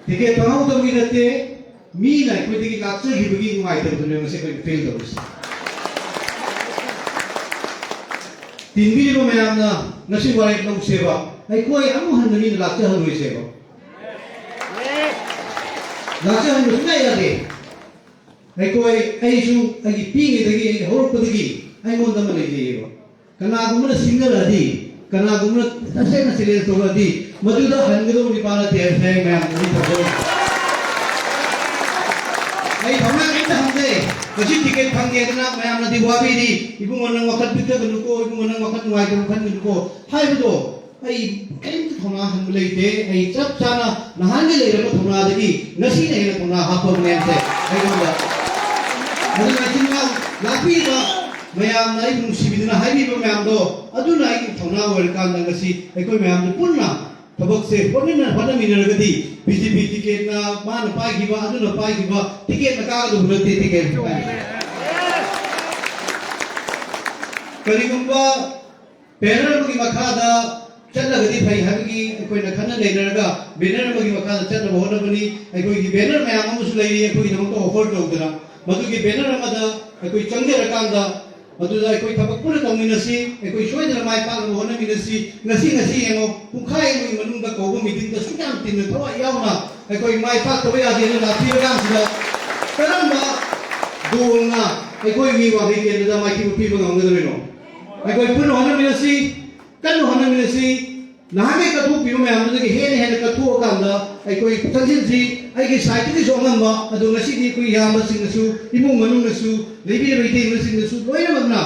ticket tangau to gi nate mi na ko digi lakse gi bagi ngai to ne ngase ko fail to tin bi ro mayam na ngasi wai no seba ai ko ai amu han ni lakse han oi seba lakse han ro ngai ya de ai ko ai su ai pi ngi dagi ai hor ko dagi ai mon da ma le ji ba kana gumna single adi kana gumna tase na sile to adi maduda hangido ni pana te sai mayam ni to ai thona ngai ta hamde kasi ticket phangge na mayam na di wabi di ibu monang wakat bitta gnu ko ibu monang wakat ngai ko khan gnu ko hai bu ai kain thona han leite ai chap chana nahan ge leira ko thona dagi ngasi nei na thona ha ko mayam se ai ko da madu na tinga lapi ba mayam na ibu sibidna hai bi mayam do adu na ai thona wal kan na ngasi ai ko mayam du punna tabak se ponina hona minaragadi BJP ticket na man pai giba adu na pai giba ticket na ka du hulati ticket karigumba banner gi makhada chalagadi phai habgi koi na khana leinaga banner gi makhada chalna bahona bani ai koi gi banner mayam amusu leiri ai koi gi namto offer tawdana madu gi banner amada ai koi changde rakanda madu da ai koi thabak pura tawminasi ai koi soidana mai pa bahona minasi ngasi yengo pungkhai ngi manungda ko meeting da suyam tin thawa yauna ai koi mai pa to ya de na thi ram sida karamba duunga ai koi wi wa ge da mai ki pi bang ngam da no ai koi pun hona minasi kan hona minasi nahame ka thu pi ma am da ge he ka thu ka da ai koi tanjin ji ai ge sai ti so ngam ba adu ngasi di koi yam ba sing su imung manung na su lebi re ti sing su loina magna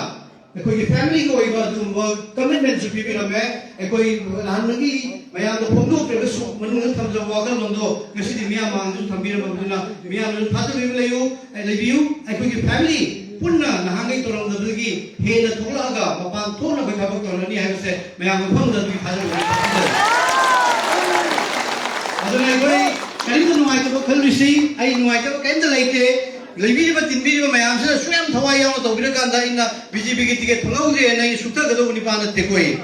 ai koi ge family ko iba dum ba commitment su pi bi na me ai koi han ngi mayam do phom do pe su manung tham ja wa ga long do ngasi di mya mang du tham bi ra ba na mya no pha tu bi le yu ai lebi yu ai koi ge family punna nahangai torang da dugi he na thola ga mapang thona ba ka ba torani ni ha se mayam phom da dugi phaja ba aduna koi kari tu nuai to khal risi ai nuai to kain da laite lebi ba tin bi ba mayam se swam thawai yaw to bi ka da inna BJP ki ticket phangau je nai sukta ga do ni pa na te koi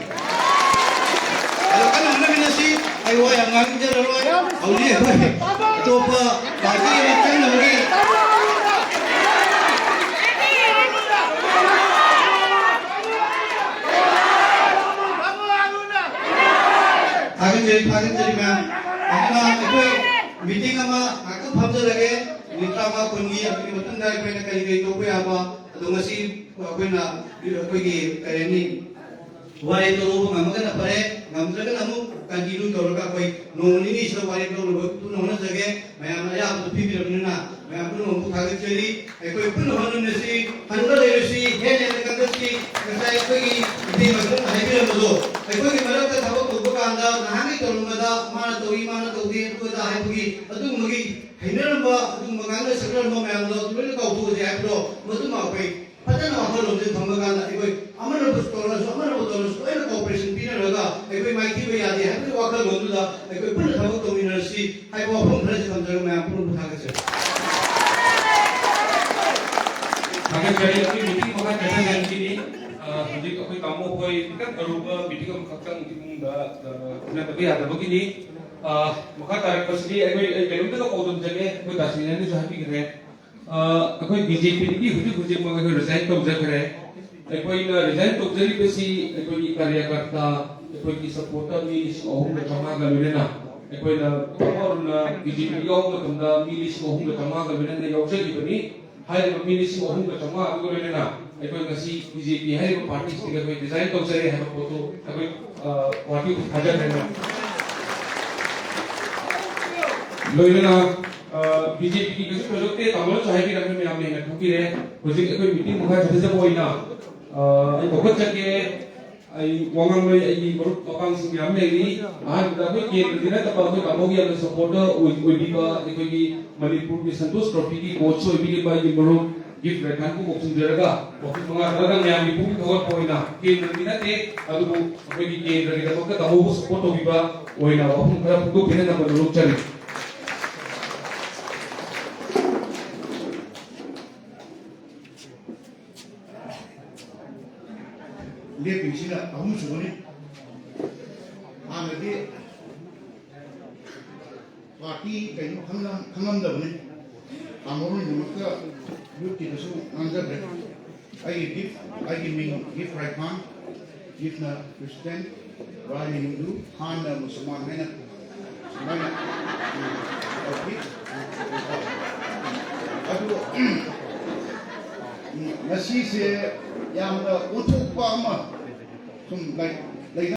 alo kana na minasi ai wa yang ngang je ro auli to pa party ma chang na gi Pagin jadi ma'am. Ako meeting ama ako pamja lagi nitra ma kungi apni matan dai ko na kali kai to ko apa ado ngasi ko na ko gi kayani wari to ro ngam ka na pare ngam jaga namu kanjiru to ka koi no ni ni so wari to ro tu no na jage maya maya to phi bi ro na maya ko no ku khage cheri ai ko pun no ne si hanra le si he ne ka ka si ka ko gi ti ma ko hai bi ro do ai ko gi mara ka thabo ko ka anda na ha ni to ro da mana to I mana to di ko da hai gi adu magi hainer ba adu magang na sakra no maya do tu le ka tu je ai pro madu ma ko patana wa lo de thamba ka na ai ko amana bus to na so amana to so ai cooperation bi na ga ai ko mai ki be ya de hai ko wa ka lo du da ai ko pun thabo to mi na si ai ko phom phra sam ja ma pun tha ka se agar jadi kami meeting maka jangan yang kini jadi kami kamu koi kan aruba meeting kami kakang timung da na tapi ada begini maka tarik persedi aku belum tu kau tu jadi aku tak sini ni sudah fikir aku BJP ini hujung maka aku resign tu jadi aku ini resign tu jadi besi aku ini karya kerja aku ini supporter ni orang bersama kami na aku ini orang BJP orang bersama milis orang bersama kami na yang jadi begini hai ba milis ohum ka chama agu le na ai ko ngasi BJP hai ba party sticker ko design to sare hai ba photo ai party ko hajar na loile na BJP ki kasi project te tamil chahai ki ramne me amne na thuki re project ko meeting mukha jade se boina ai bokat chake ai wangang mai ai baru topang sing amne ni an da ko ke dina ta ba ko kamogi am supporter oi bi ba ai ko ki Manipur ki Santosh Trophy ki coach oi bi ba ai baru gift rekan ko boxing deraga boxing manga yang yang ibu thawat poina ke nandina te adu ko ki ke deraga to ka tamu support oi ba oina boxing kara puto pina na baru chali ले पिछला हम सुने आगे party कहीं खंगम दबने आमोरुन जुमका युक्ति नसु अंजब है आई gift राइखान gift ना क्रिश्चियन रानी हिंदू खान ना मुसलमान है ना मैं ओके अदु नसी से याम दा उठुक पा मा तुम लाइक